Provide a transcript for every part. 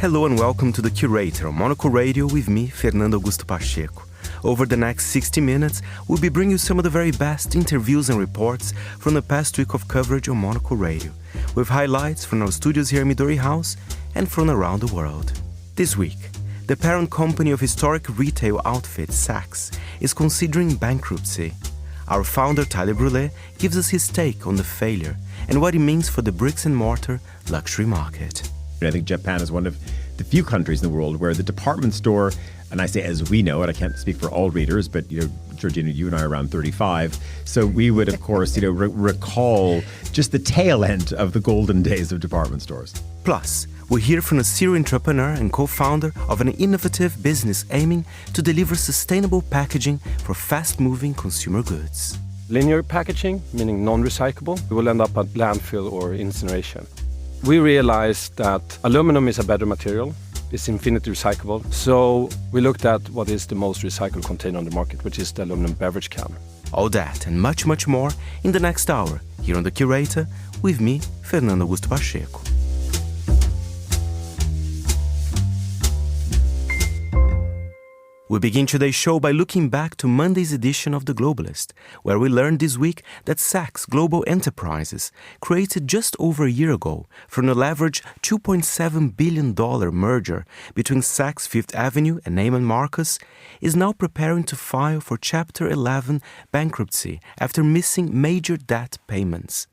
Hello and welcome to the Curator on Monocle Radio with me, Fernando Augusto Pacheco. Over the next 60 minutes, we'll be bringing you some of the very best interviews and reports from the past week of coverage on Monocle Radio, with highlights from our studios here in Midori House and from around the world. This week, the parent company of historic retail outfit Saks is considering bankruptcy. Our founder, Tyler Brûlé, gives us his take on the failure and what it means for the bricks-and-mortar luxury market. I think Japan is one of the few countries in the world where the department store, and I say as we know it, I can't speak for all readers, but Georgina, you and I are around 35, so we would, of course, recall just the tail end of the golden days of department stores. Plus, we'll hear from a serial entrepreneur and co-founder of an innovative business aiming to deliver sustainable packaging for fast-moving consumer goods. Linear packaging, meaning non-recyclable, will end up at landfill or incineration. We realized that aluminum is a better material. It's infinitely recyclable. So we looked at what is the most recycled container on the market, which is the aluminum beverage can. All that and much, much more in the next hour here on The Curator with me, Fernando Augusto Pacheco. We begin today's show by looking back to Monday's edition of The Globalist, where we learned this week that Saks Global Enterprises, created just over a year ago from a leveraged $2.7 billion merger between Saks Fifth Avenue and Neiman Marcus, is now preparing to file for Chapter 11 bankruptcy after missing major debt payments.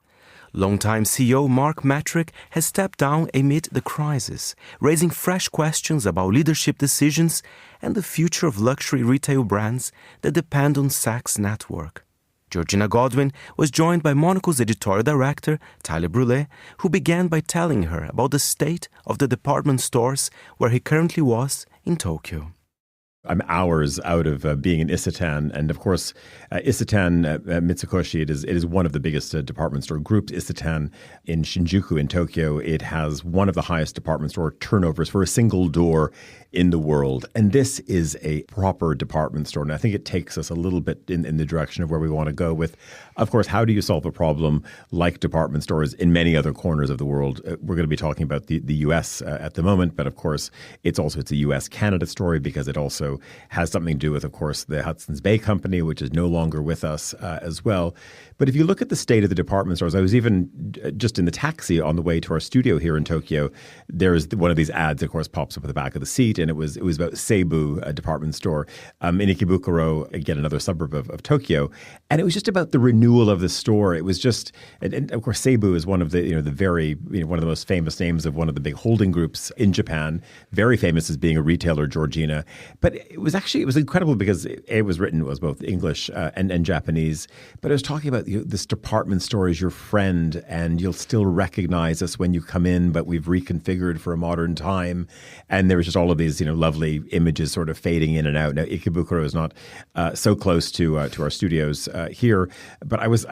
Longtime CEO Mark Metrick has stepped down amid the crisis, raising fresh questions about leadership decisions and the future of luxury retail brands that depend on Saks' network. Georgina Godwin was joined by Monocle's editorial director, Tyler Brûlé, who began by telling her about the state of the department stores where he currently was in Tokyo. I'm hours out of being in Isetan, and of course, Isetan Mitsukoshi, it is one of the biggest department store groups. Isetan in Shinjuku in Tokyo, it has one of the highest department store turnovers for a single door in the world. And this is a proper department store. And I think it takes us a little bit in the direction of where we want to go with, of course, how do you solve a problem like department stores in many other corners of the world? We're going to be talking about the U.S. At the moment, but of course, it's a U.S.-Canada story because it also has something to do with, of course, the Hudson's Bay Company, which is no longer with us as well. But if you look at the state of the department stores, I was even just in the taxi on the way to our studio here in Tokyo. There's one of these ads, of course, pops up at the back of the seat, and it was about Seibu, a department store in Ikebukuro, again, another suburb of Tokyo. And it was just about the renewal of the store. It was just, and of course, Seibu is one of the, one of the most famous names of one of the big holding groups in Japan, very famous as being a retailer, Georgina. But it was incredible because it was both English and Japanese. But it was talking about this department store is your friend and you'll still recognize us when you come in, but we've reconfigured for a modern time. And there was just all of these, lovely images sort of fading in and out. Now, Ikebukuro is not so close to our studios here, but I was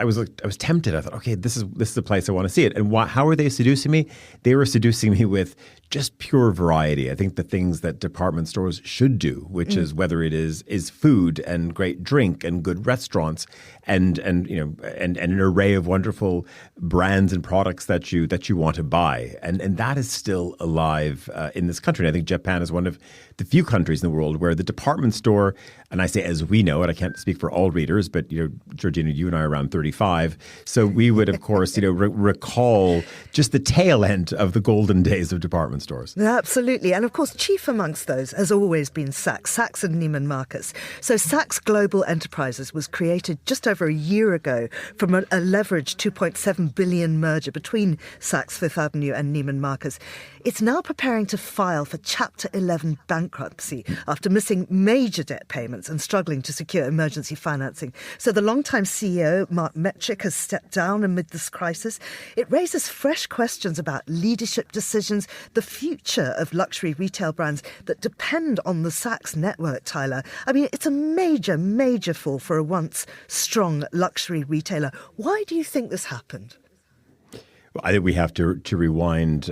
tempted. I thought, okay, this is the place I want to see it. And how were they seducing me? They were seducing me with just pure variety. I think the things that department stores should do, which is whether it is food and great drink and good restaurants and an array of wonderful brands and products that you want to buy. And that is still alive in this country. And I think Japan is one of the few countries in the world where the department store, and I say as we know it, I can't speak for all readers, but Georgina, you and I are around 35, so we would of course recall just the tail end of the golden days of department stores. Absolutely, and of course chief amongst those has always been Saks and Neiman Marcus. So Saks Global Enterprises was created just over a year ago from a leveraged $2.7 billion merger between Saks Fifth Avenue and Neiman Marcus. It's now preparing to file for Chapter 11 bankruptcy after missing major debt payments and struggling to secure emergency financing. So the longtime CEO, Mark Metrick, has stepped down amid this crisis. It raises fresh questions about leadership decisions, the future of luxury retail brands that depend on the Saks network, Tyler. I mean, it's a major, major fall for a once strong luxury retailer. Why do you think this happened? Well, I think we have to rewind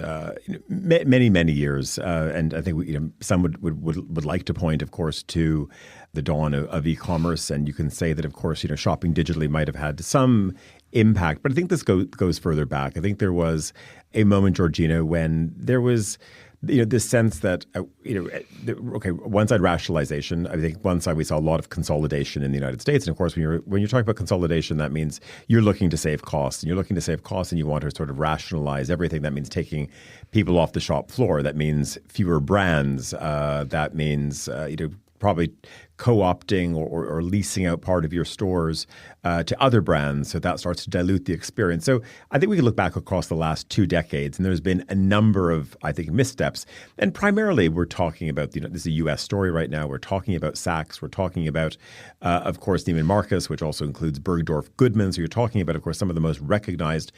many, many years, and I think some would like to point, of course, to the dawn of e-commerce, and you can say that, of course, shopping digitally might have had some impact, but I think this goes further back. I think there was a moment, Georgina, when there was this sense that, okay, one side rationalization. I think one side we saw a lot of consolidation in the United States. And of course, when you're talking about consolidation, that means you're looking to save costs. And you're looking to save costs and you want to sort of rationalize everything. That means taking people off the shop floor. That means fewer brands. That means, probably co-opting or leasing out part of your stores to other brands. So that starts to dilute the experience. So I think we can look back across the last 2 decades, and there's been a number of, I think, missteps. And primarily we're talking about, this is a U.S. story right now. We're talking about Saks. We're talking about, of course, Neiman Marcus, which also includes Bergdorf Goodman. So you're talking about, of course, some of the most recognized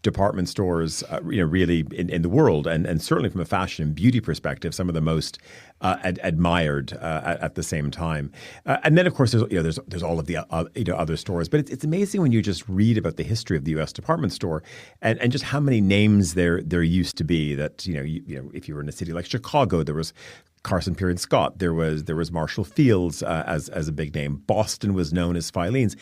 department stores, really in the world, and certainly from a fashion and beauty perspective, some of the most admired at the same time. And then, of course, there's all of the other stores. But it's amazing when you just read about the history of the U.S. department store and just how many names there used to be. That if you were in a city like Chicago, there was Carson Pirie and Scott. There was Marshall Fields as a big name. Boston was known as Filene's.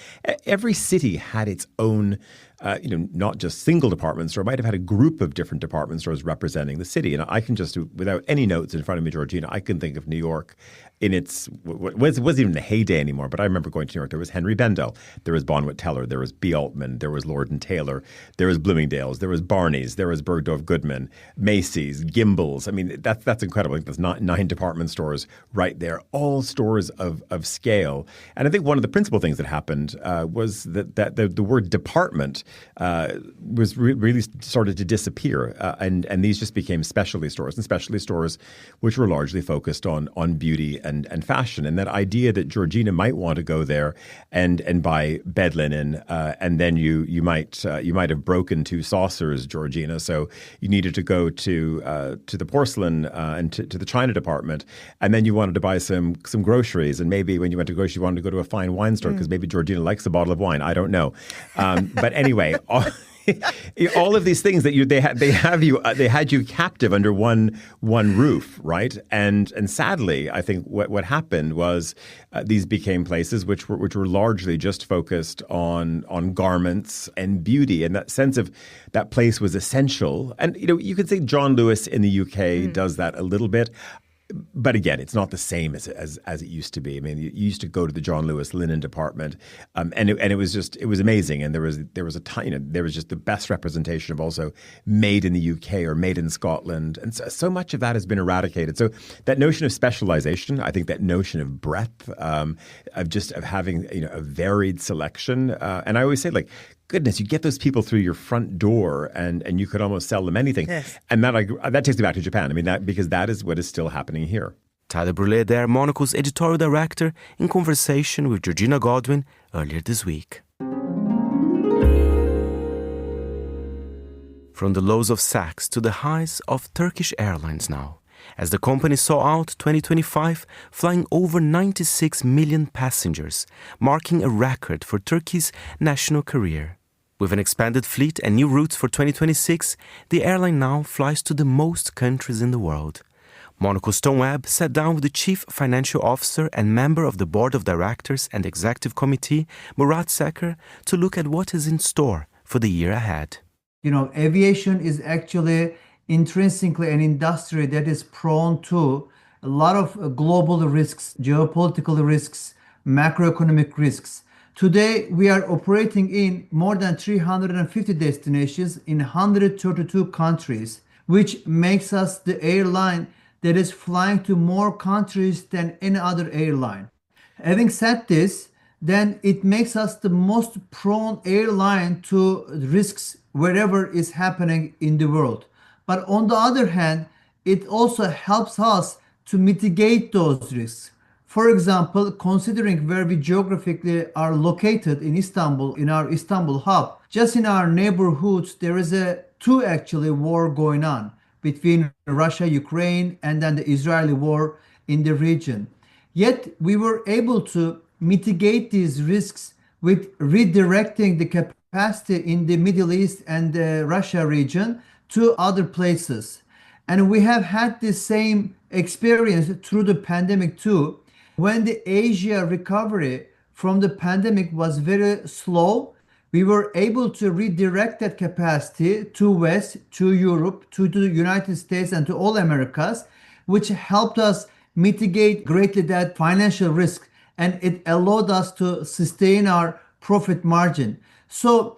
Every city had its own, not just single department store. It might have had a group of different department stores representing the city. And I can just, without any notes in front of me, Georgina, I can think of New York in its, it wasn't even the heyday anymore, but I remember going to New York. There was Henry Bendel, there was Bonwit Teller, there was B. Altman, there was Lord and Taylor, there was Bloomingdale's, there was Barney's, there was Bergdorf Goodman, Macy's, Gimbel's. I mean, that's incredible. I think there's 9 department stores right there, all stores of scale. And I think one of the principal things that happened was that the word department was really started to disappear. And these just became specialty stores, and specialty stores which were largely focused on beauty and fashion. And that idea that Georgina might want to go there and buy bed linen, and then you might have broken 2 saucers, Georgina, so you needed to go to the porcelain and to the china department, and then you wanted to buy some groceries, and maybe when you went to groceries you wanted to go to a fine wine store because maybe Georgina likes a bottle of wine. I don't know, but anyway. All of these things that they had you captive under one roof, right? And sadly, I think what happened was these became places which were largely just focused on garments and beauty, and that sense of that place was essential. And you could say John Lewis in the UK does that a little bit. But again, it's not the same as it used to be. I mean, you used to go to the John Lewis linen department, and it was amazing. And there was just the best representation of also made in the UK or made in Scotland, and so much of that has been eradicated. So that notion of specialization, I think that notion of breadth, of having a varied selection, and I always say goodness, you get those people through your front door and you could almost sell them anything. Yes. And that takes me back to Japan. I mean, because that is what is still happening here. Tyler Brûlé there, Monocle's editorial director, in conversation with Georgina Godwin earlier this week. From the lows of Saks to the highs of Turkish Airlines now, as the company saw out 2025 flying over 96 million passengers, marking a record for Turkey's national carrier. With an expanded fleet and new routes for 2026, the airline now flies to the most countries in the world. Monocle's Tom Webb sat down with the Chief Financial Officer and member of the Board of Directors and Executive Committee, Murat Seker, to look at what is in store for the year ahead. Aviation is actually intrinsically an industry that is prone to a lot of global risks, geopolitical risks, macroeconomic risks. Today, we are operating in more than 350 destinations in 132 countries, which makes us the airline that is flying to more countries than any other airline. Having said this, then it makes us the most prone airline to risks wherever is happening in the world. But on the other hand, it also helps us to mitigate those risks. For example, considering where we geographically are located in Istanbul, in our Istanbul hub, just in our neighborhoods, there is two war going on between Russia, Ukraine, and then the Israeli war in the region. Yet we were able to mitigate these risks with redirecting the capacity in the Middle East and the Russia region to other places. And we have had the same experience through the pandemic too. When the Asia recovery from the pandemic was very slow, we were able to redirect that capacity to West, to Europe, to the United States, and to all Americas, which helped us mitigate greatly that financial risk, and it allowed us to sustain our profit margin. So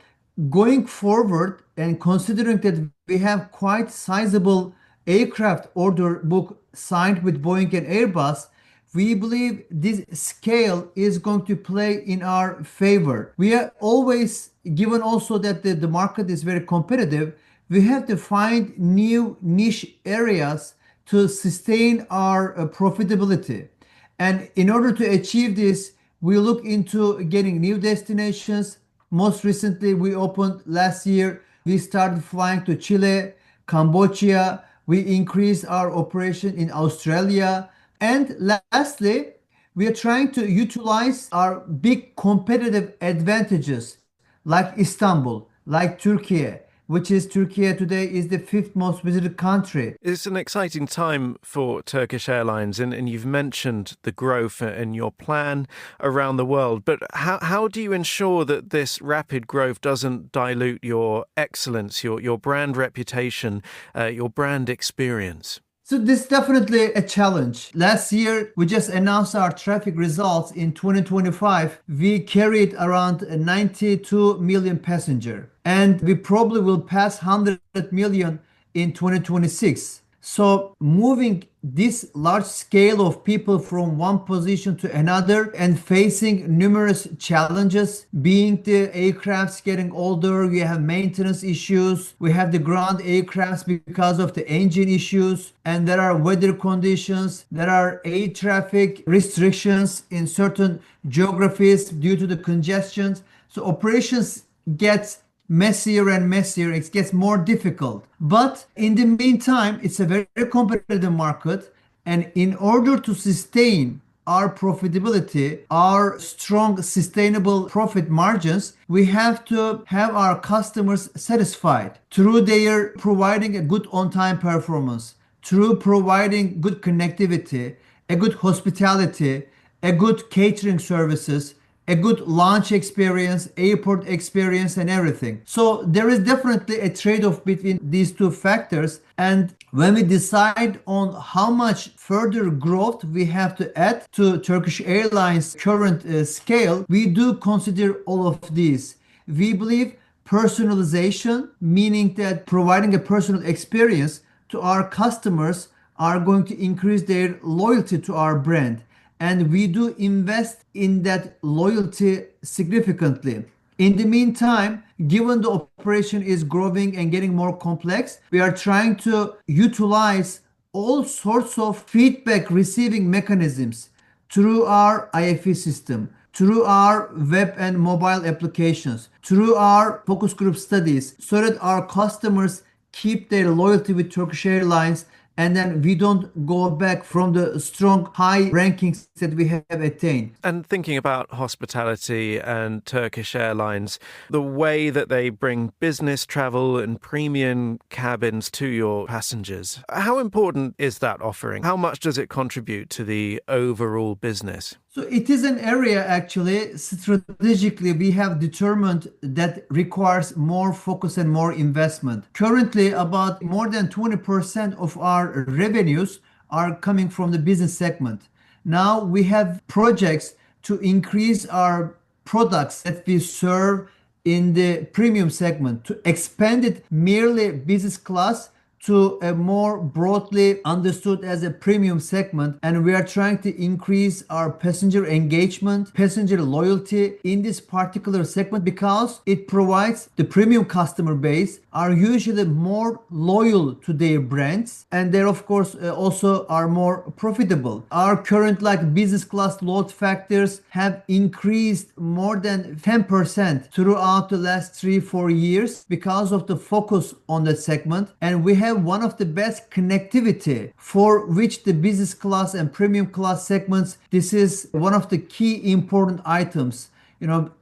going forward, and considering that we have quite sizable aircraft order book signed with Boeing and Airbus, we believe this scale is going to play in our favor. We are always, given also that the market is very competitive, we have to find new niche areas to sustain our profitability. And in order to achieve this, we look into getting new destinations. Most recently, we opened last year, we started flying to Chile, Cambodia. We increased our operation in Australia. And lastly, we are trying to utilize our big competitive advantages like Istanbul, like Turkey, which is Turkey today is the fifth most visited country. It's an exciting time for Turkish Airlines, and you've mentioned the growth and your plan around the world. But how do you ensure that this rapid growth doesn't dilute your excellence, your brand reputation, your brand experience? So this is definitely a challenge. Last year, we just announced our traffic results in 2025. We carried around 92 million passengers, and we probably will pass 100 million in 2026. So moving this large scale of people from one position to another and facing numerous challenges, being the aircrafts getting older, we have maintenance issues, we have the ground aircrafts because of the engine issues, and there are weather conditions, there are air traffic restrictions in certain geographies due to the congestions. So operations get messier and messier, it gets more difficult. But in the meantime, it's a very competitive market. And in order to sustain our profitability, our strong, sustainable profit margins, we have to have our customers satisfied through their providing a good on-time performance, through providing good connectivity, a good hospitality, a good catering services, a good launch experience, airport experience, and everything. So there is definitely a trade-off between these two factors. And when we decide on how much further growth we have to add to Turkish Airlines' current scale, we do consider all of these. We believe personalization, meaning that providing a personal experience to our customers are going to increase their loyalty to our brand. And we do invest in that loyalty significantly. In the meantime, given the operation is growing and getting more complex, we are trying to utilize all sorts of feedback receiving mechanisms through our IFE system, through our web and mobile applications, through our focus group studies, so that our customers keep their loyalty with Turkish Airlines, and then we don't go back from the strong high rankings that we have attained. And thinking about hospitality and Turkish Airlines, the way that they bring business travel and premium cabins to your passengers, how important is that offering? How much does it contribute to the overall business? So it is an area actually strategically we have determined that requires more focus and more investment. Currently, about more than 20% of our revenues are coming from the business segment. Now we have projects to increase our products that we serve in the premium segment, to expand it merely business class to a more broadly understood as a premium segment. And we are trying to increase our passenger engagement, passenger loyalty in this particular segment, because it provides the premium customer base are usually more loyal to their brands, and they of course also are more profitable. Our current business class load factors have increased more than 10% throughout the last 3-4 years because of the focus on that segment. And we have one of the best connectivity for which the business class and premium class segments, this is one of the key important items,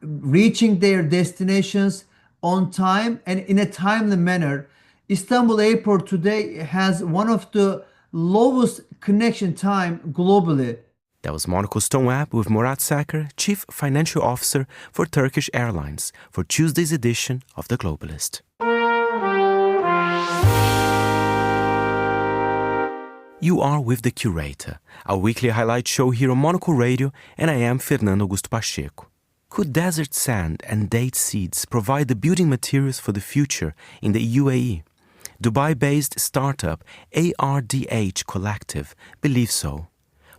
reaching their destinations on time and in a timely manner. Istanbul Airport today has one of the lowest connection time globally. That was Monocle Stone App with Murat Sakar, Chief Financial Officer for Turkish Airlines, for Tuesday's edition of The Globalist. You are with The Curator, our weekly highlight show here on Monocle Radio, and I am Fernando Augusto Pacheco. Could desert sand and date seeds provide the building materials for the future in the UAE? Dubai-based startup ARDH Collective believes so.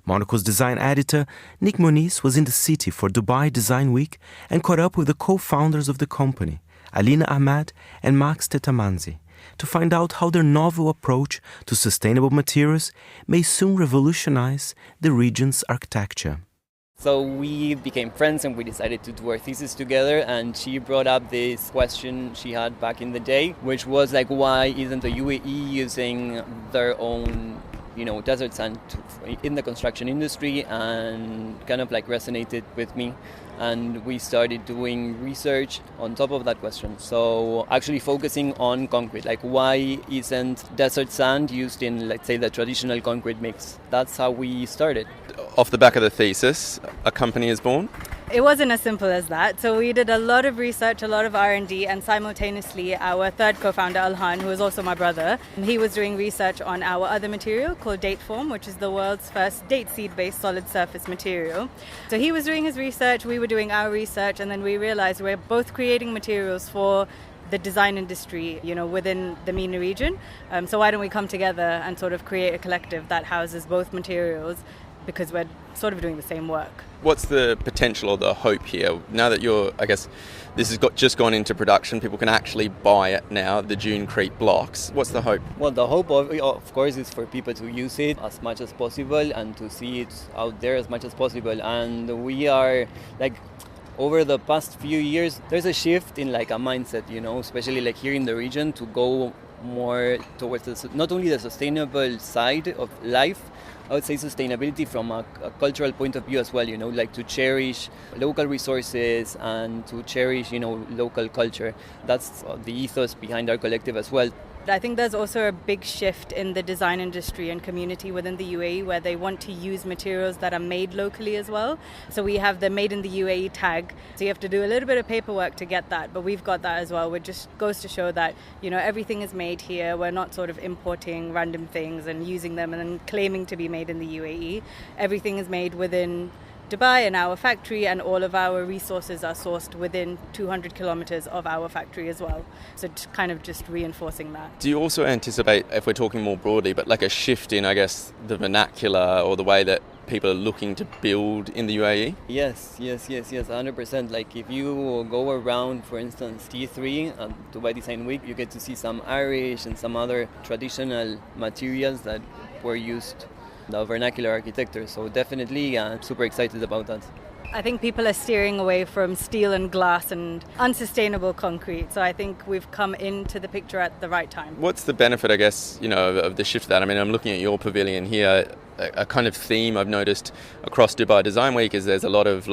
Monocle's design editor, Nick Moniz, was in the city for Dubai Design Week and caught up with the co-founders of the company, Alina Ahmad and Max Tetamanzi, to find out how their novel approach to sustainable materials may soon revolutionize the region's architecture. So we became friends and we decided to do our thesis together, and she brought up this question she had back in the day, which was like, why isn't the UAE using their own desert sand in the construction industry, and kind of like resonated with me. And we started doing research on top of that question. So actually focusing on concrete, like why isn't desert sand used in, let's say, the traditional concrete mix? That's how we started. Off the back of the thesis, a company is born? It wasn't as simple as that. So we did a lot of research, a lot of R&D, and simultaneously our third co-founder, Alhan, who is also my brother, he was doing research on our other material called date foam, which is the world's first date seed-based solid surface material. So he was doing his research, we were doing our research, and then we realized we're both creating materials for the design industry, within the MENA region. So why don't we come together and sort of create a collective that houses both materials, because we're sort of doing the same work. What's the potential or the hope here? Now that this has just gone into production, people can actually buy it now, the Junecrete blocks. What's the hope? Well, the hope, of course, is for people to use it as much as possible and to see it out there as much as possible. And we are, over the past few years, there's a shift in a mindset, especially here in the region, to go more towards not only the sustainable side of life, I would say sustainability from a cultural point of view as well, to cherish local resources and to cherish, local culture. That's the ethos behind our collective as well. I think there's also a big shift in the design industry and community within the UAE where they want to use materials that are made locally as well. So we have the Made in the UAE tag. So you have to do a little bit of paperwork to get that, but we've got that as well, which just goes to show that, everything is made here. We're not sort of importing random things and using them and then claiming to be made in the UAE. Everything is made within Dubai and our factory, and all of our resources are sourced within 200 kilometers of our factory as well. So just reinforcing that. Do you also anticipate, if we're talking more broadly, but a shift in, the vernacular or the way that people are looking to build in the UAE? Yes, 100%. If you go around, for instance, T3 and Dubai Design Week, you get to see some Irish and some other traditional materials that were used the vernacular architecture. So definitely super excited about that. I think people are steering away from steel and glass and unsustainable concrete. So I think we've come into the picture at the right time. What's the benefit, of the shift to that? I'm looking at your pavilion here. A kind of theme I've noticed across Dubai Design Week is there's a lot of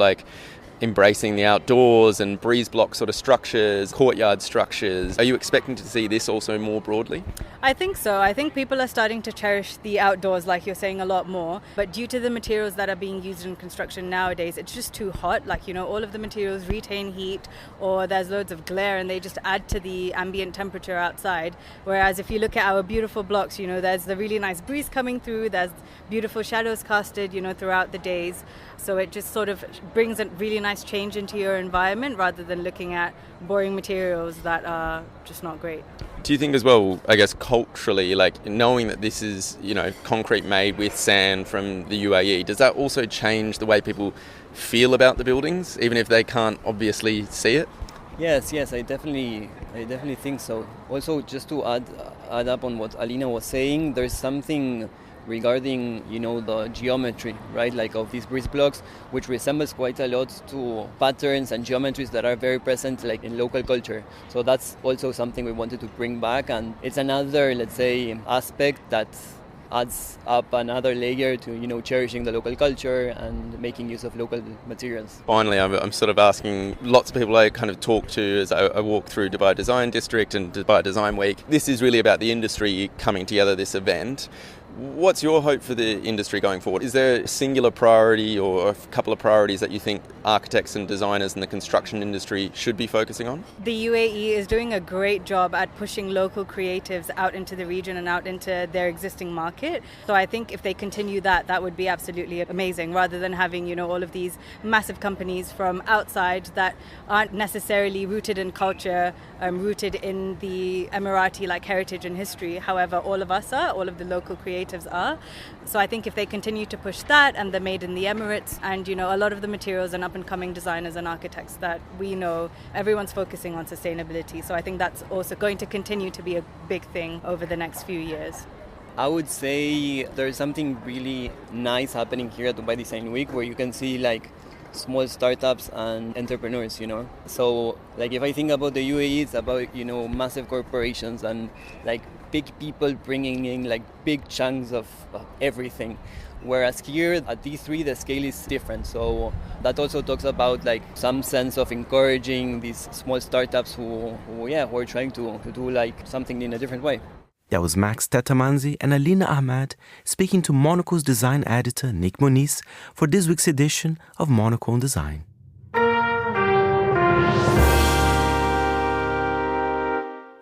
embracing the outdoors and breeze block sort of structures, courtyard structures. Are you expecting to see this also more broadly? I think so. I think people are starting to cherish the outdoors, like you're saying, a lot more. But due to the materials that are being used in construction nowadays, it's just too hot. All of the materials retain heat, or there's loads of glare and they just add to the ambient temperature outside. Whereas if you look at our beautiful blocks, there's the really nice breeze coming through, there's beautiful shadows casted, throughout the days. So it just sort of brings a really nice change into your environment rather than looking at boring materials that are just not great. Do you think as well, culturally, knowing that this is, concrete made with sand from the UAE, does that also change the way people feel about the buildings, even if they can't obviously see it? Yes, I definitely think so. Also, just to add up on what Alina was saying, there's something regarding the geometry, right, of these breeze blocks, which resembles quite a lot to patterns and geometries that are very present in local culture. So that's also something we wanted to bring back, and it's another, let's say, aspect that adds up another layer to cherishing the local culture and making use of local materials. Finally, I'm sort of asking lots of people I kind of talk to as I walk through Dubai Design District and Dubai Design Week. This is really about the industry coming together, this event. What's your hope for the industry going forward? Is there a singular priority or a couple of priorities that you think architects and designers in the construction industry should be focusing on? The UAE is doing a great job at pushing local creatives out into the region and out into their existing market. So I think if they continue that, that would be absolutely amazing, rather than having, all of these massive companies from outside that aren't necessarily rooted in culture, rooted in the Emirati heritage and history. However, all of us are, all of the local creatives are. So I think if they continue to push that, and the made in the Emirates, and a lot of the materials and up and coming designers and architects that we know, everyone's focusing on sustainability. So I think that's also going to continue to be a big thing over the next few years. I would say there's something really nice happening here at Dubai Design Week, where you can see small startups and entrepreneurs, So if I think about the UAE, it's about, massive corporations and big people bringing in big chunks of everything. Whereas here at D3, the scale is different. So that also talks about some sense of encouraging these small startups who are trying to do something in a different way. That was Max Tetamanzi and Alina Ahmed speaking to Monocle's design editor Nick Moniz for this week's edition of Monocle on Design.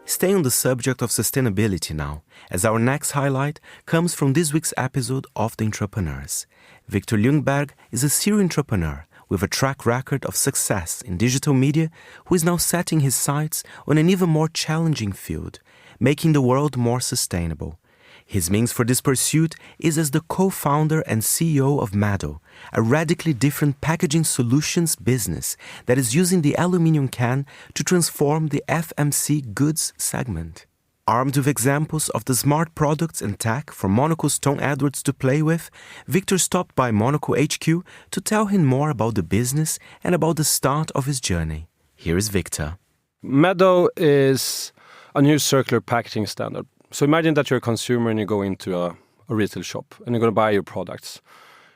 Stay on the subject of sustainability now, as our next highlight comes from this week's episode of The Entrepreneurs. Victor Ljungberg is a serial entrepreneur with a track record of success in digital media who is now setting his sights on an even more challenging field, making the world more sustainable. His means for this pursuit is as the co-founder and CEO of Meadow, a radically different packaging solutions business that is using the aluminum can to transform the FMC goods segment. Armed with examples of the smart products and tech for Monocle's Tom Edwards to play with, Victor stopped by Monocle HQ to tell him more about the business and about the start of his journey. Here is Victor. Meadow is a new circular packaging standard. So imagine that you're a consumer and you go into a retail shop and you're going to buy your products.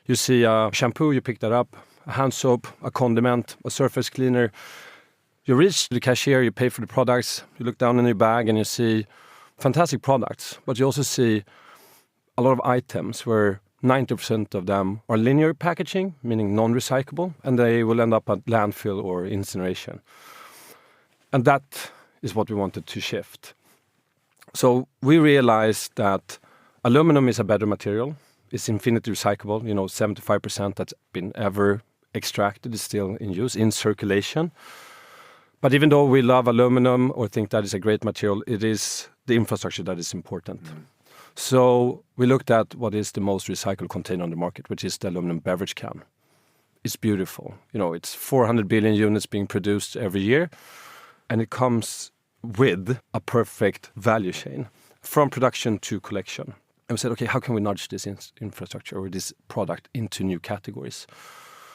You see a shampoo, you pick that up, a hand soap, a condiment, a surface cleaner. You reach the cashier, you pay for the products, you look down in your bag and you see fantastic products, but you also see a lot of items where 90% of them are linear packaging, meaning non-recyclable, and they will end up at landfill or incineration. And that is what we wanted to shift. So we realized that aluminum is a better material. It's infinitely recyclable. 75% that's been ever extracted is still in use, in circulation. But even though we love aluminum or think that is a great material, it is the infrastructure that is important. So we looked at what is the most recycled container on the market, which is the aluminum beverage can. It's beautiful. It's 400 billion units being produced every year, and it comes with a perfect value chain from production to collection. And we said, okay, how can we nudge this infrastructure or this product into new categories?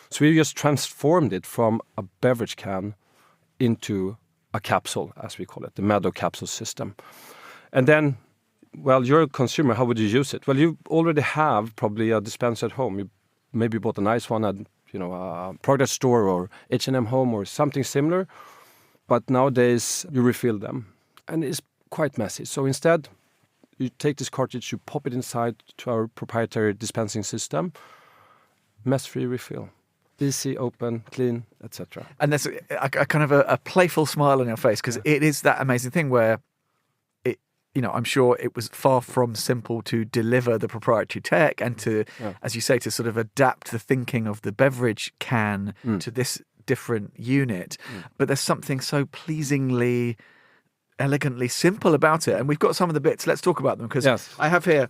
So we just transformed it from a beverage can into a capsule, as we call it, the Meadow capsule system. And then, you're a consumer, how would you use it? Well, you already have probably a dispenser at home. You maybe bought a nice one at a product store or H&M Home or something similar. But nowadays, you refill them, and it's quite messy. So instead, you take this cartridge, you pop it inside to our proprietary dispensing system, mess-free refill. Easy, open, clean, etc. And there's a kind of a playful smile on your face, because it is that amazing thing where, I'm sure it was far from simple to deliver the proprietary tech and to, as you say, to sort of adapt the thinking of the beverage can to this different unit, but there's something so pleasingly, elegantly simple about it. And we've got some of the bits. Let's talk about them, because I have here.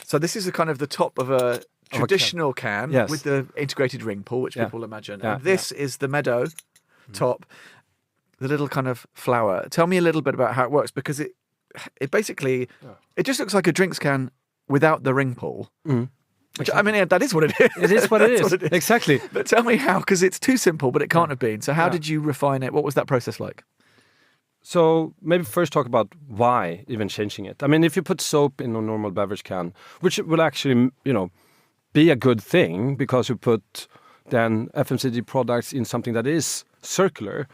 So this is a kind of the top of a traditional can with the integrated ring pull, which people imagine. And this is the Meadow top, the little kind of flower. Tell me a little bit about how it works, because it basically it just looks like a drinks can without the ring pull. Which, I mean, that is what it is. It is what it is. Exactly. But tell me how, because it's too simple, but it can't have been. So how did you refine it? What was that process like? So maybe first talk about why even changing it. I mean, if you put soap in a normal beverage can, which will actually, be a good thing, because you put then FMCG products in something that is circular,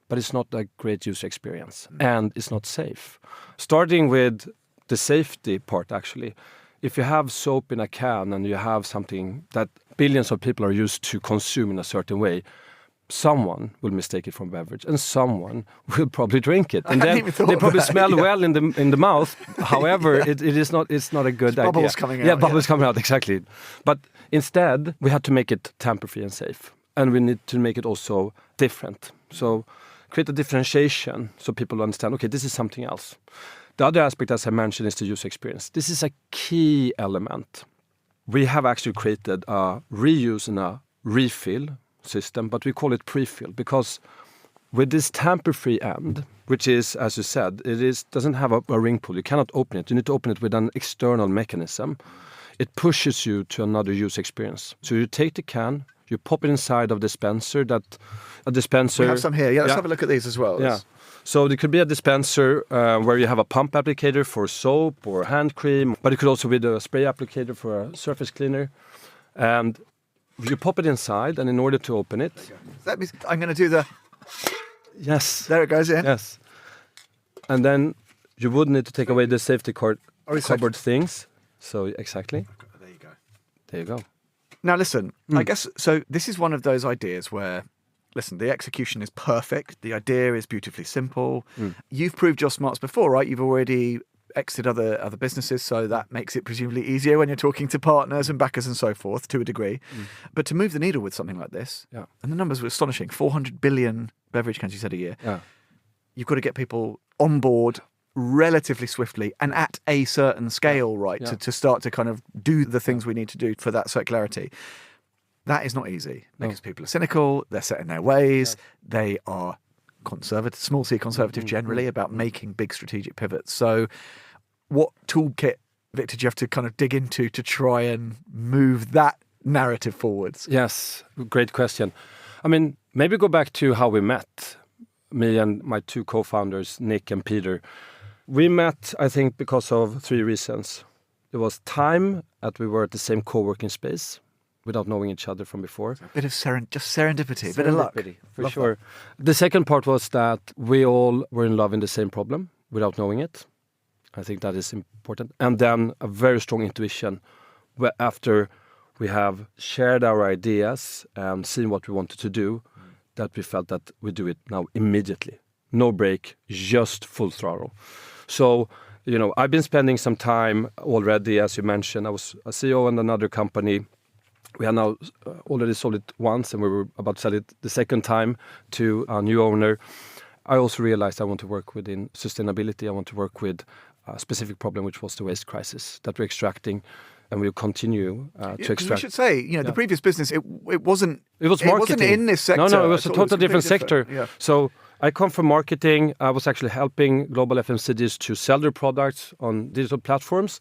but it's not a great user experience and it's not safe. Starting with the safety part, actually, if you have soap in a can and you have something that billions of people are used to consume in a certain way, someone will mistake it for a beverage, and someone will probably drink it, and then they probably smell well in the mouth. However, it's not a good idea. Bubbles coming out. Yeah, bubbles coming out, exactly. But instead, we had to make it tamper-free and safe, and we need to make it also different. So create a differentiation so people understand, okay, this is something else. The other aspect, as I mentioned, is the user experience. This is a key element. We have actually created a reuse and a refill system, but we call it pre-fill because with this tamper-free end, which is, as you said, doesn't have a ring pull. You cannot open it. You need to open it with an external mechanism. It pushes you to another user experience. So you take the can, you pop it inside of a dispenser. We have some here. Yeah, let's have a look at these as well. Yeah. So there could be a dispenser where you have a pump applicator for soap or hand cream, but it could also be a spray applicator for a surface cleaner. And you pop it inside, and in order to open it... That means I'm going to do the... Yes. There it goes in. Yes. And then you would need to take away the safety cardboard things. So, exactly. There you go. There you go. Now, listen, I guess, so this is one of those ideas where, listen, the execution is perfect. The idea is beautifully simple. You've proved your smarts before, right? You've already exited other businesses, so that makes it presumably easier when you're talking to partners and backers and so forth, to a degree. But to move the needle with something like this, and the numbers were astonishing, 400 billion beverage cans, you said, a year. You've got to get people on board relatively swiftly and at a certain scale, right, to start to kind of do the things we need to do for that circularity. That is not easy because people are cynical, they're set in their ways, they are conservative, small c conservative generally about making big strategic pivots. So what toolkit, Victor, do you have to kind of dig into to try and move that narrative forwards? Yes, great question. I mean, maybe go back to how we met, me and my two co-founders, Nick and Peter. We met, I think, because of three reasons. It was time that we were at the same co-working space without knowing each other from before. A bit of serendipity, a bit of luck. For sure. The second part was that we all were in love in the same problem without knowing it. I think that is important. And then a very strong intuition where after we have shared our ideas and seen what we wanted to do, that we felt that we do it now immediately. No break, just full throttle. So, you know, I've been spending some time already, as you mentioned. I was a CEO in another company. We have now already sold it once, and we were about to sell it the second time to a new owner. I also realized I want to work within sustainability. I want to work with a specific problem, which was the waste crisis that we're extracting, and we'll continue to extract. We should say, you know, the previous business, it wasn't. It was marketing. It wasn't in this sector. No, it was a totally different sector. Yeah. So I come from marketing. I was actually helping global FMCGs to sell their products on digital platforms,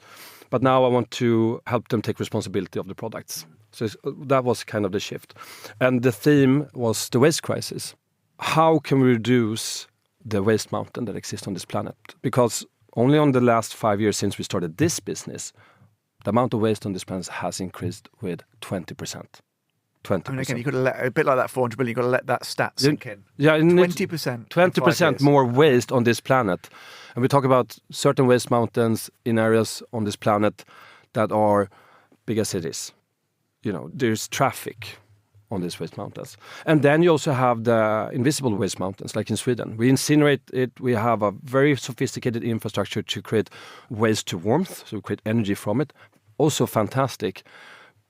but now I want to help them take responsibility of the products. So that was kind of the shift. And the theme was the waste crisis. How can we reduce the waste mountain that exists on this planet? Because only on the last 5 years since we started this business, the amount of waste on this planet has increased with 20%. 20%. I mean, again, you've got to let, a bit like that 400 billion, you've got to let that stat sink in. Yeah, 20%. 20% more waste on this planet. And we talk about certain waste mountains in areas on this planet that are bigger cities. You know, there's traffic on these waste mountains. And then you also have the invisible waste mountains, like in Sweden. We incinerate it. We have a very sophisticated infrastructure to create waste to warmth, so we create energy from it. Also fantastic.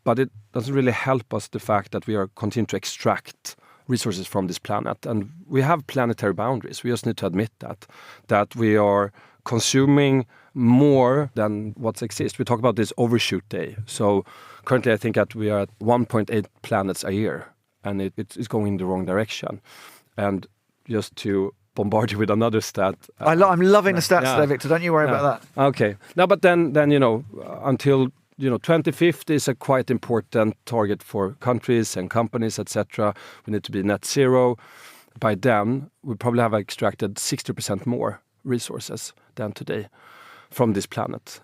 But it doesn't really help us, the fact that we are continuing to extract resources from this planet. And we have planetary boundaries. We just need to admit that we are consuming more than what exists. We talk about this overshoot day. So currently I think that we are at 1.8 planets a year, and it's going in the wrong direction. And just to bombard you with another stat. I'm loving the stats there, Victor. Don't you worry about that. Okay. No, but then you know, until 2050 is a quite important target for countries and companies, etc. We need to be net zero. By then, we probably have extracted 60% more resources than today from this planet.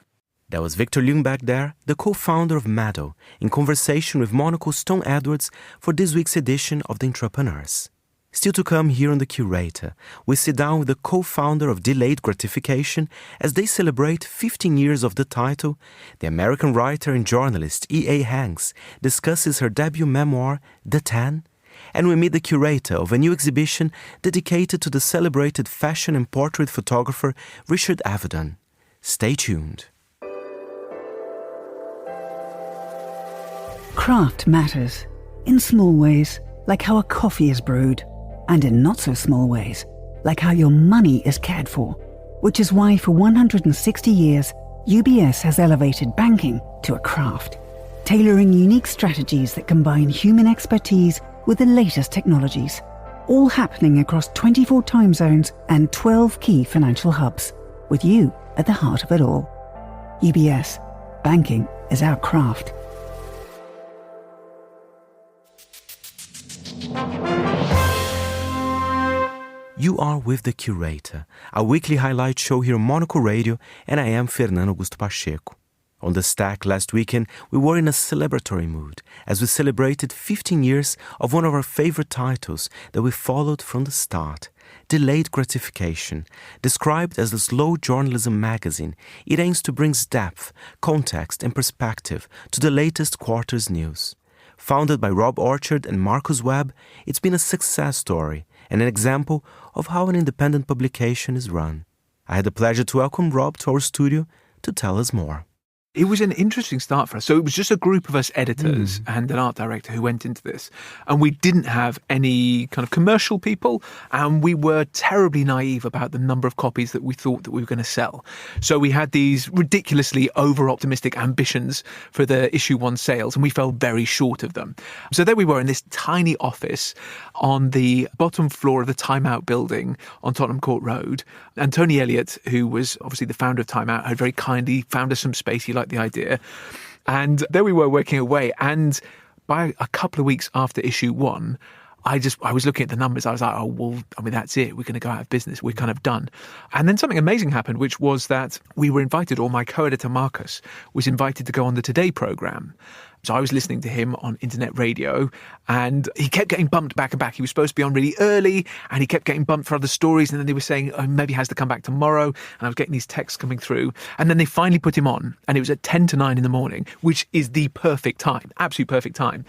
That was Victor Ljungberg there, the co-founder of Maddo, in conversation with Monocle's Tom Edwards for this week's edition of The Entrepreneurs. Still to come here on The Curator, we sit down with the co-founder of Delayed Gratification as they celebrate 15 years of the title. The American writer and journalist E.A. Hanks discusses her debut memoir, The Tan, and we meet the curator of a new exhibition dedicated to the celebrated fashion and portrait photographer Richard Avedon. Stay tuned. Craft matters, in small ways, like how a coffee is brewed, and in not-so-small ways, like how your money is cared for, which is why for 160 years, UBS has elevated banking to a craft, tailoring unique strategies that combine human expertise with the latest technologies, all happening across 24 time zones and 12 key financial hubs, with you at the heart of it all. UBS, banking is our craft. You are with The Curator, a weekly highlight show here on Monocle Radio, and I am Fernando Augusto Pacheco. On the Stack last weekend, we were in a celebratory mood as we celebrated 15 years of one of our favorite titles that we followed from the start, Delayed Gratification. Described as a slow journalism magazine, it aims to bring depth, context and perspective to the latest quarter's news. Founded by Rob Orchard and Marcus Webb, it's been a success story and an example of how an independent publication is run. I had the pleasure to welcome Rob to our studio to tell us more. It was an interesting start for us. So it was just a group of us editors and an art director who went into this. And we didn't have any kind of commercial people. And we were terribly naive about the number of copies that we thought that we were going to sell. So we had these ridiculously over-optimistic ambitions for the issue 1 sales. And we fell very short of them. So there we were in this tiny office on the bottom floor of the Time Out building on Tottenham Court Road. And Tony Elliott, who was obviously the founder of Time Out, had very kindly found us some space. He liked the idea. And there we were working away. And by a couple of weeks after issue 1, I was looking at the numbers. I was like, oh, well, I mean, that's it. We're going to go out of business. We're kind of done. And then something amazing happened, which was that we were invited, or my co-editor Marcus was invited to go on the Today programme. So I was listening to him on internet radio and he kept getting bumped back and back. He was supposed to be on really early and he kept getting bumped for other stories. And then they were saying, oh, maybe he has to come back tomorrow. And I was getting these texts coming through. And then they finally put him on and it was at 10 to 9 in the morning, which is the perfect time, absolute perfect time.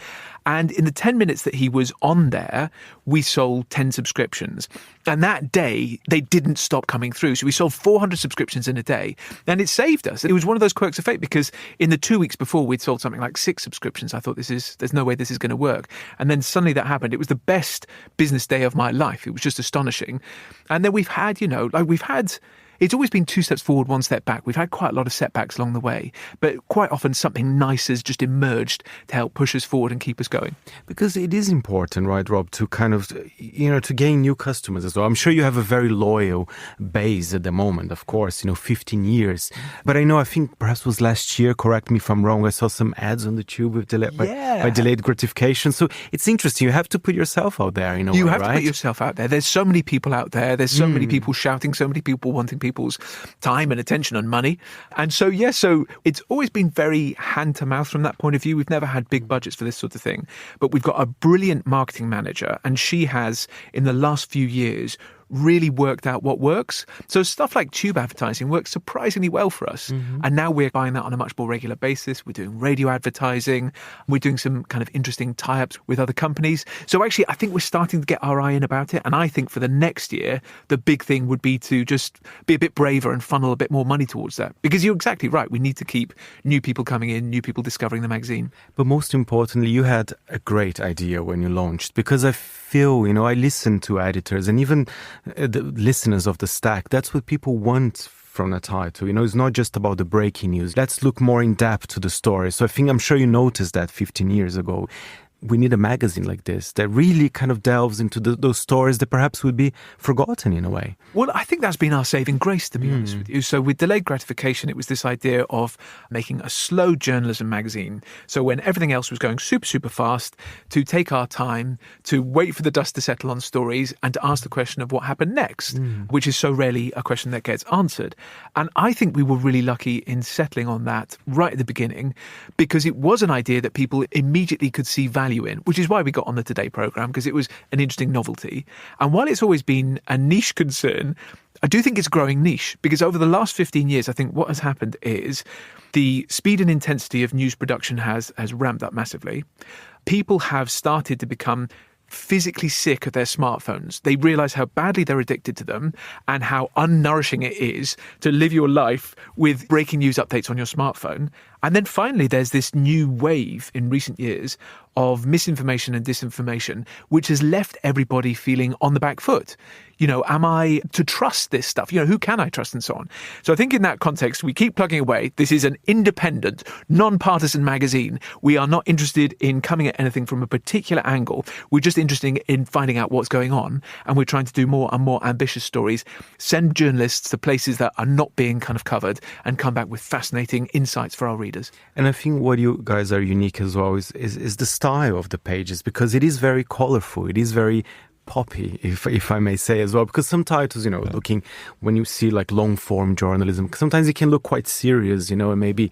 And in the 10 minutes that he was on there, we sold 10 subscriptions. And that day, they didn't stop coming through. So we sold 400 subscriptions in a day. And it saved us. It was one of those quirks of fate because in the 2 weeks before, we'd sold something like 6 subscriptions. I thought there's no way this is going to work. And then suddenly that happened. It was the best business day of my life. It was just astonishing. And then we've had, it's always been 2 steps forward, 1 step back. We've had quite a lot of setbacks along the way, but quite often something nice has just emerged to help push us forward and keep us going. Because it is important, right, Rob, to kind of, to gain new customers as well. I'm sure you have a very loyal base at the moment, of course, 15 years. But I think perhaps it was last year, correct me if I'm wrong, I saw some ads on the tube with by Delayed Gratification. So it's interesting. You have to put yourself out there, You have to put yourself out there. There's so many people out there. There's so many people shouting, so many people wanting people's time and attention and money. And so it's always been very hand to mouth from that point of view. We've never had big budgets for this sort of thing, but we've got a brilliant marketing manager and she has in the last few years really worked out what works. So stuff like tube advertising works surprisingly well for us. And now we're buying that on a much more regular basis. We're doing radio advertising. We're doing some kind of interesting tie-ups with other companies. So actually, I think we're starting to get our eye in about it. And I think for the next year, the big thing would be to just be a bit braver and funnel a bit more money towards that. Because you're exactly right. We need to keep new people coming in, new people discovering the magazine. But most importantly, you had a great idea when you launched, because I feel, I listen to editors and even the listeners of the Stack. That's what people want from a title. It's not just about the breaking news. Let's look more in depth to the story. So I'm sure you noticed that 15 years ago. We need a magazine like this that really kind of delves into those stories that perhaps would be forgotten in a way. Well, I think that's been our saving grace, to be honest with you. So with Delayed Gratification, it was this idea of making a slow journalism magazine. So when everything else was going super, super fast, to take our time, to wait for the dust to settle on stories and to ask the question of what happened next, which is so rarely a question that gets answered. And I think we were really lucky in settling on that right at the beginning because it was an idea that people immediately could see value value in, which is why we got on the Today programme, because it was an interesting novelty. And while it's always been a niche concern, I do think it's growing niche, because over the last 15 years, I think what has happened is the speed and intensity of news production has ramped up massively. People have started to become physically sick of their smartphones. They realise how badly they're addicted to them and how unnourishing it is to live your life with breaking news updates on your smartphone. And then finally, there's this new wave in recent years of misinformation and disinformation, which has left everybody feeling on the back foot. You know, am I to trust this stuff? You know, who can I trust and so on? So I think in that context, we keep plugging away. This is an independent, non-partisan magazine. We are not interested in coming at anything from a particular angle. We're just interested in finding out what's going on. And we're trying to do more and more ambitious stories, send journalists to places that are not being kind of covered, and come back with fascinating insights for our readers. And I think what you guys are unique as well is the style of the pages, because it is very colorful. It is very poppy, if I may say as well, because some titles, you know, looking, when you see like long form journalism, sometimes it can look quite serious, you know, and maybe,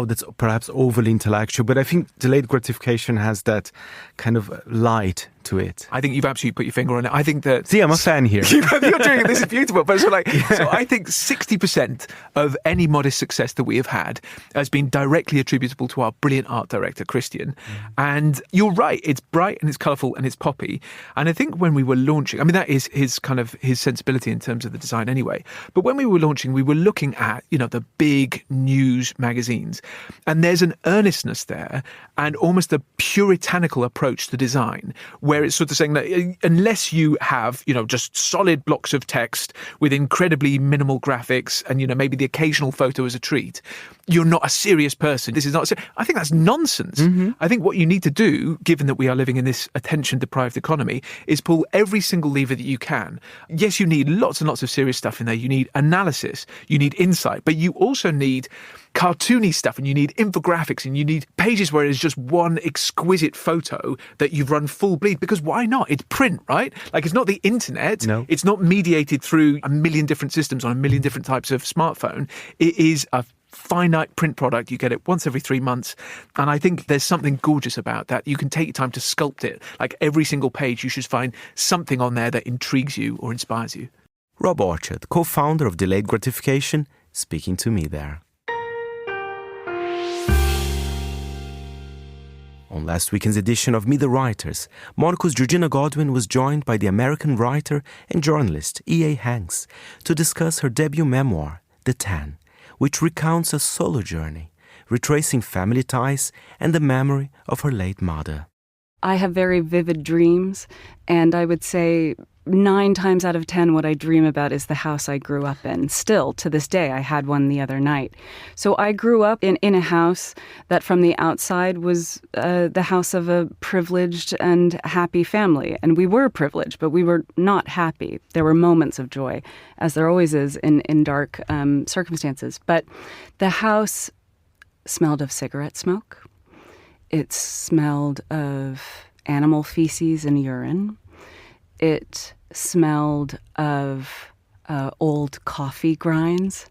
that's perhaps overly intellectual. But I think Delayed Gratification has that kind of light to it. I think you've absolutely put your finger on it. I think that... See, I'm a fan here. You're doing it. This is beautiful. But so I think 60% of any modest success that we have had has been directly attributable to our brilliant art director, Christian. And you're right. It's bright and it's colourful and it's poppy. And I think when we were launching, I mean, that is his sensibility in terms of the design anyway. But when we were launching, we were looking at, you know, the big news magazines. And there's an earnestness there and almost a puritanical approach to design, where it's sort of saying that unless you have, you know, just solid blocks of text with incredibly minimal graphics and, you know, maybe the occasional photo as a treat, you're not a serious person. This is not... I think that's nonsense. I think what you need to do, given that we are living in this attention-deprived economy, is pull every single lever that you can. Yes, you need lots and lots of serious stuff in there. You need analysis, you need insight, but you also need cartoony stuff, and you need infographics, and you need pages where it's just one exquisite photo that you've run full bleed, because why not? It's print, right? Like, it's not the internet. No. It's not mediated through a million different systems on a million different types of smartphone. It is a finite print product. You get it once every 3 months. And I think there's something gorgeous about that. You can take your time to sculpt it. Like, every single page, you should find something on there that intrigues you or inspires you. Rob Orchard, co-founder of Delayed Gratification, speaking to me there. On last weekend's edition of Meet the Writers, Monocle's Georgina Godwin was joined by the American writer and journalist E.A. Hanks to discuss her debut memoir, The Tan, which recounts a solo journey, retracing family ties and the memory of her late mother. I have very vivid dreams, and I would say 9 times out of 10 what I dream about is the house I grew up in. Still, to this day, I had one the other night. So I grew up in a house that from the outside was the house of a privileged and happy family. And we were privileged, but we were not happy. There were moments of joy, as there always is in dark circumstances. But the house smelled of cigarette smoke. It smelled of animal feces and urine. It smelled of old coffee grinds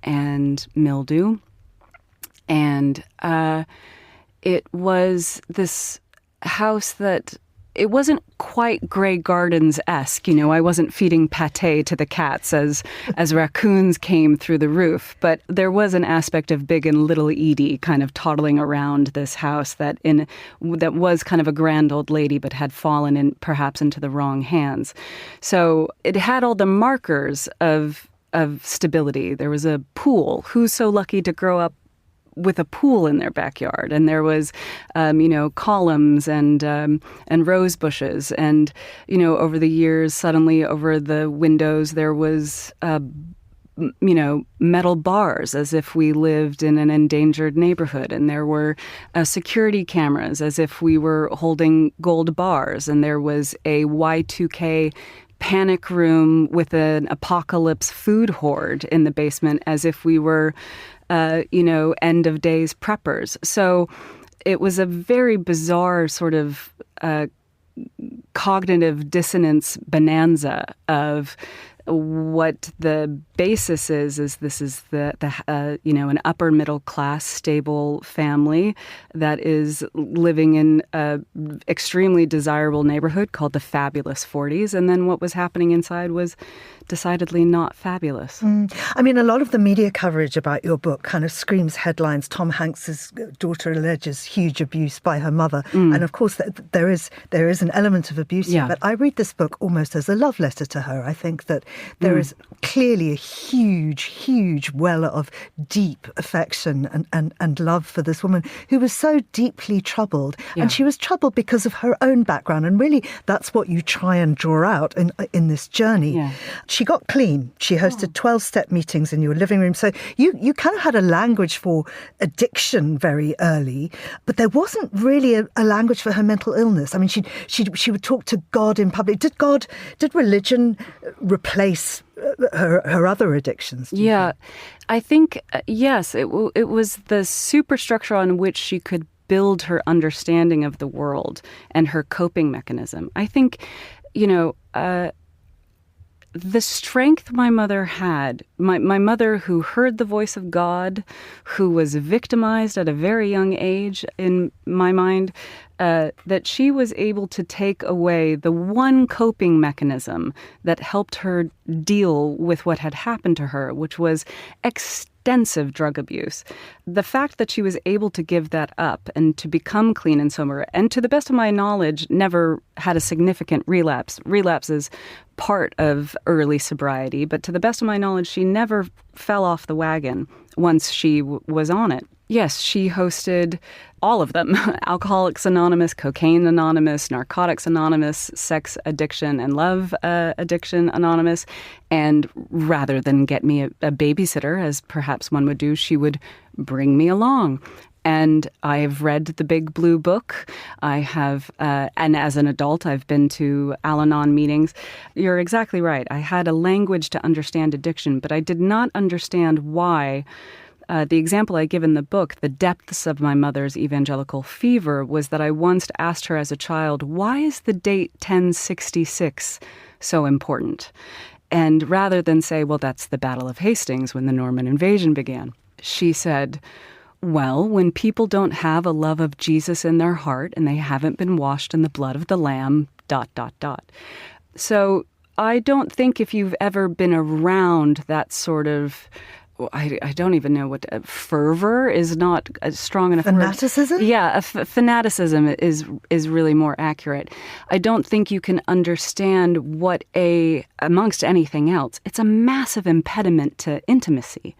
and mildew. And it was this house that, it wasn't quite Grey Gardens-esque. You know, I wasn't feeding pâté to the cats as raccoons came through the roof. But there was an aspect of Big and Little Edie kind of toddling around this house that was kind of a grand old lady, but had fallen perhaps into the wrong hands. So it had all the markers of stability. There was a pool. Who's so lucky to grow up with a pool in their backyard? And there was, columns and rose bushes. And, over the years, suddenly over the windows, there was, metal bars as if we lived in an endangered neighborhood. And there were security cameras as if we were holding gold bars. And there was a Y2K panic room with an apocalypse food hoard in the basement as if we were end of days preppers. So it was a very bizarre sort of cognitive dissonance bonanza of what the basis is this is an upper middle class stable family that is living in an extremely desirable neighborhood called the Fabulous 40s. And then what was happening inside was decidedly not fabulous. I mean, a lot of the media coverage about your book kind of screams headlines. Tom Hanks's daughter alleges huge abuse by her mother. And of course, there is an element of abuse here. But I read this book almost as a love letter to her. I think that there is clearly a huge well of deep affection and love for this woman who was so deeply troubled. And she was troubled because of her own background. And really, that's what you try and draw out in this journey. She got clean. She hosted 12-step meetings in your living room. So you kind of had a language for addiction very early, but there wasn't really a language for her mental illness. I mean, she would talk to God in public. Did religion replace her other addictions? I think, yes, it was the superstructure on which she could build her understanding of the world and her coping mechanism. I think, the strength my mother had, my mother who heard the voice of God, who was victimized at a very young age, in my mind, that she was able to take away the one coping mechanism that helped her deal with what had happened to her, which was extensive drug abuse. The fact that she was able to give that up and to become clean and sober, and to the best of my knowledge, never had a significant relapse. Relapse is part of early sobriety, but to the best of my knowledge, she never fell off the wagon once she was on it. Yes, she hosted all of them. Alcoholics Anonymous, Cocaine Anonymous, Narcotics Anonymous, Sex Addiction and Love Addiction Anonymous. And rather than get me a babysitter, as perhaps one would do, she would bring me along. And I've read the Big Blue Book. I have, and as an adult, I've been to Al-Anon meetings. You're exactly right. I had a language to understand addiction, but I did not understand why. The example I give in the book, the depths of my mother's evangelical fever, was that I once asked her as a child, why is the date 1066 so important? And rather than say, well, that's the Battle of Hastings when the Norman invasion began, she said, well, when people don't have a love of Jesus in their heart and they haven't been washed in the blood of the Lamb, ... So I don't think if you've ever been around that sort of, I don't even know what, fervor is not a strong enough fanaticism? word. Yeah, fanaticism is really more accurate. I don't think you can understand what amongst anything else, it's a massive impediment to intimacy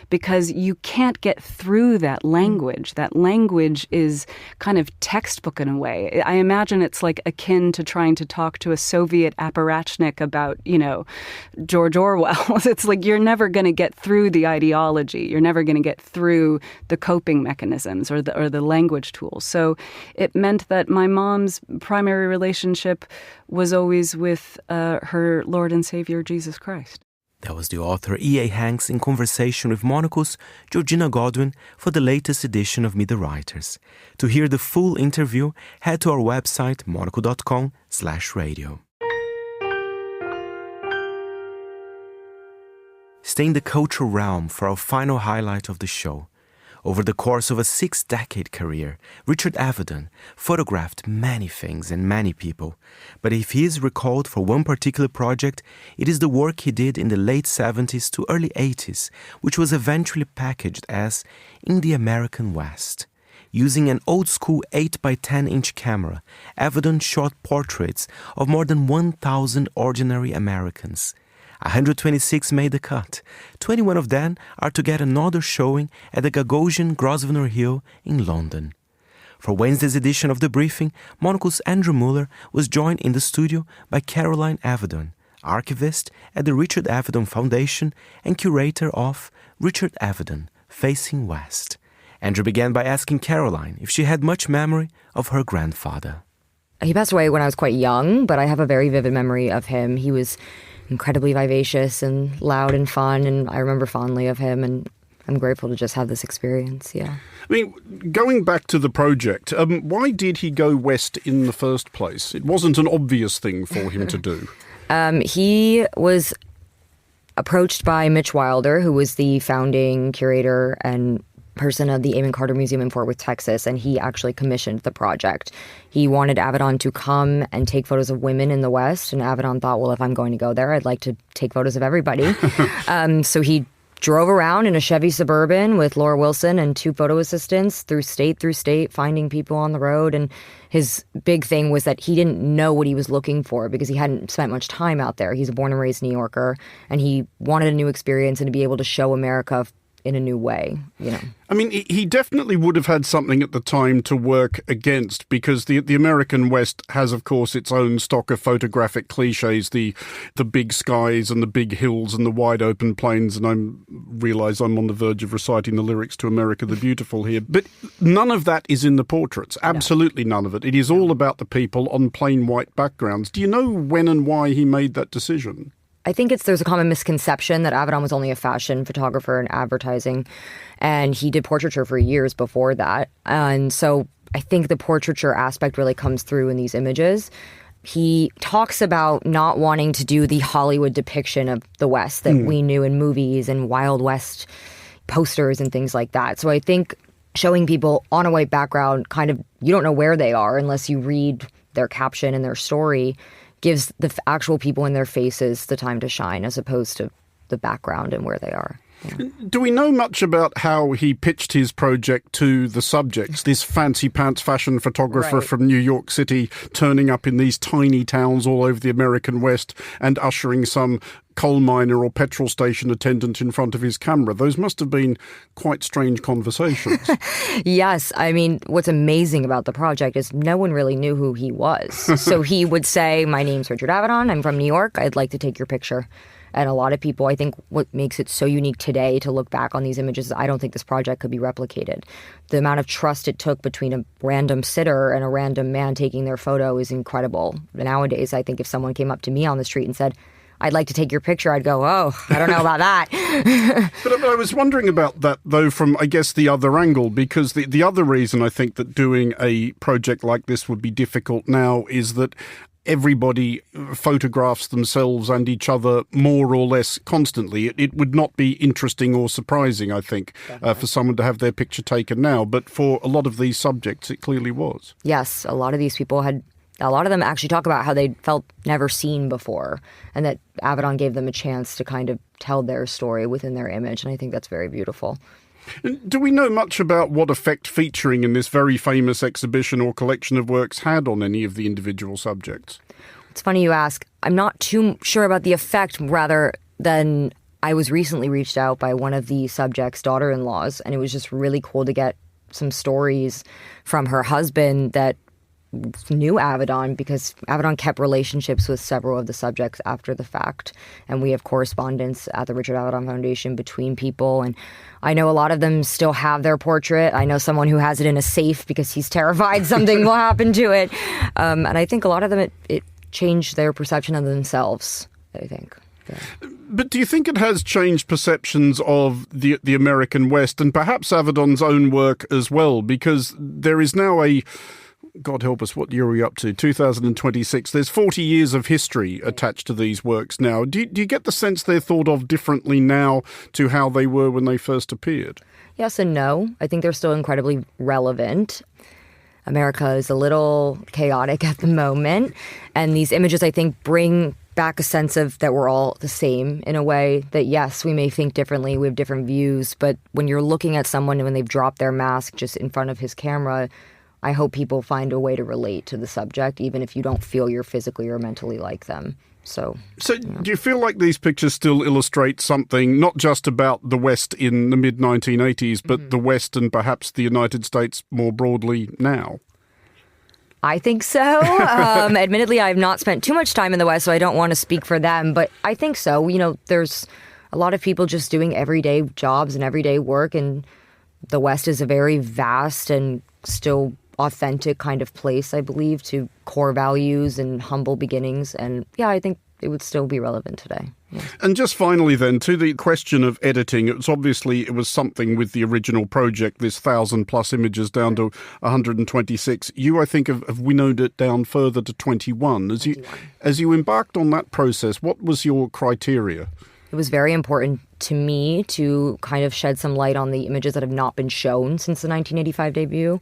because you can't get through that language. That language is kind of textbook in a way. I imagine it's like akin to trying to talk to a Soviet apparatchik about, George Orwell. It's like you're never going to get through the ideology. You're never going to get through the coping mechanisms or the language tools. So it meant that my mom's primary relationship was always with her Lord and Savior, Jesus Christ. That was the author E.A. Hanks in conversation with Monocle's Georgina Godwin for the latest edition of Meet the Writers. To hear the full interview, head to our website, monocle.com/radio. Stay in the cultural realm for our final highlight of the show. Over the course of a 6-decade career, Richard Avedon photographed many things and many people. But if he is recalled for one particular project, it is the work he did in the late 70s to early 80s, which was eventually packaged as In the American West. Using an old-school 8x10-inch camera, Avedon shot portraits of more than 1,000 ordinary Americans. 126 made the cut. 21 of them are to get another showing at the Gagosian Grosvenor Hill in London. For Wednesday's edition of The Briefing, Monocle's Andrew Muller was joined in the studio by Caroline Avedon, archivist at the Richard Avedon Foundation and curator of Richard Avedon, Facing West. Andrew began by asking Caroline if she had much memory of her grandfather. He passed away when I was quite young, but I have a very vivid memory of him. He was incredibly vivacious and loud and fun, and I remember fondly of him, and I'm grateful to just have this experience, yeah. I mean, going back to the project, why did he go west in the first place? It wasn't an obvious thing for him to do. He was approached by Mitch Wilder, who was the founding curator and person of the Amon Carter Museum in Fort Worth, Texas, and he actually commissioned the project. He wanted Avedon to come and take photos of women in the West, and Avedon thought, well, if I'm going to go there, I'd like to take photos of everybody. So he drove around in a Chevy Suburban with Laura Wilson and 2 photo assistants through state, finding people on the road. And his big thing was that he didn't know what he was looking for because he hadn't spent much time out there. He's a born and raised New Yorker, and he wanted a new experience and to be able to show America in a new way, you know. I mean, he definitely would have had something at the time to work against, because the American West has, of course, its own stock of photographic cliches, the big skies and the big hills and the wide open plains, and I realise I'm on the verge of reciting the lyrics to America the Beautiful here. But none of that is in the portraits, absolutely none of it. It is all about the people on plain white backgrounds. Do you know when and why he made that decision? I think there's a common misconception that Avedon was only a fashion photographer and advertising, and he did portraiture for years before that. And so I think the portraiture aspect really comes through in these images. He talks about not wanting to do the Hollywood depiction of the West that we knew in movies and Wild West posters and things like that. So I think showing people on a white background, kind of, you don't know where they are unless you read their caption and their story, gives the actual people in their faces the time to shine as opposed to the background and where they are. Yeah. Do we know much about how he pitched his project to the subjects? This fancy pants fashion photographer from New York City turning up in these tiny towns all over the American West and ushering some coal miner or petrol station attendant in front of his camera. Those must have been quite strange conversations. Yes. I mean, what's amazing about the project is no one really knew who he was. So he would say, my name's Richard Avedon. I'm from New York. I'd like to take your picture. And a lot of people, I think what makes it so unique today to look back on these images is I don't think this project could be replicated. The amount of trust it took between a random sitter and a random man taking their photo is incredible. Nowadays, I think if someone came up to me on the street and said, I'd like to take your picture, I'd go, oh, I don't know about that. But I was wondering about that, though, from, I guess, the other angle, because the other reason I think that doing a project like this would be difficult now is that everybody photographs themselves and each other more or less constantly. It would not be interesting or surprising, I think, for someone to have their picture taken now. But for a lot of these subjects, it clearly was. Yes, a lot of these people a lot of them actually talk about how they felt never seen before, and that Avedon gave them a chance to kind of tell their story within their image. And I think that's very beautiful. Do we know much about what effect featuring in this very famous exhibition or collection of works had on any of the individual subjects? It's funny you ask. I'm not too sure about the effect, rather than I was recently reached out by one of the subjects' daughter-in-laws, and it was just really cool to get some stories from her husband that knew Avedon, because Avedon kept relationships with several of the subjects after the fact, and we have correspondence at the Richard Avedon Foundation between people, and I know a lot of them still have their portrait. I know someone who has it in a safe because he's terrified something will happen to it, and I think a lot of them it changed their perception of themselves, I think. Yeah. But do you think it has changed perceptions of the American West and perhaps Avedon's own work as well? Because there is now God help us, what year are we up to? 2026. There's 40 years of history attached to these works now. Do you get the sense they're thought of differently now to how they were when they first appeared? Yes and no. I think they're still incredibly relevant. America is a little chaotic at the moment, and these images, I think, bring back a sense of that we're all the same in a way, that yes, we may think differently, we have different views, but when you're looking at someone when they've dropped their mask just in front of his camera, I hope people find a way to relate to the subject, even if you don't feel you're physically or mentally like them. So do you feel like these pictures still illustrate something not just about the West in the mid-1980s, but the West and perhaps the United States more broadly now? I think so. Admittedly, I've not spent too much time in the West, so I don't want to speak for them, but I think so. You know, there's a lot of people just doing everyday jobs and everyday work, and the West is a very vast and still authentic kind of place, I believe, to core values and humble beginnings. And yeah, I think it would still be relevant today. Yeah. And just finally then, to the question of editing, it was something with the original project, this 1,000+ images down to 126. You, I think, have winnowed it down further to 21. As you embarked on that process, what was your criteria? It it was very important to me to kind of shed some light on the images that have not been shown since the 1985 debut.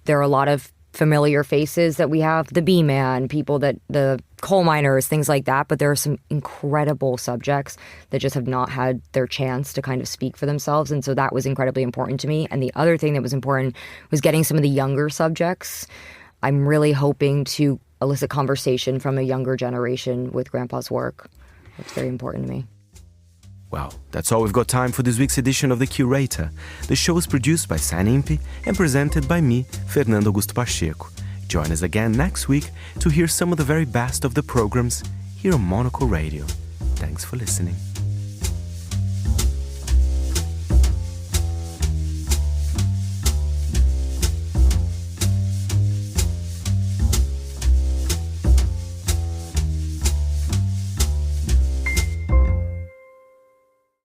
There are a lot of familiar faces that we have, the bee man, the coal miners, things like that, but there are some incredible subjects that just have not had their chance to kind of speak for themselves, and so that was incredibly important to me. And the other thing that was important was getting some of the younger subjects. I'm really hoping to elicit conversation from a younger generation with Grandpa's work. That's very important to me. Well, that's all we've got time for this week's edition of The Curator. The show is produced by San Impi and presented by me, Fernando Augusto Pacheco. Join us again next week to hear some of the very best of the programs here on Monocle Radio. Thanks for listening.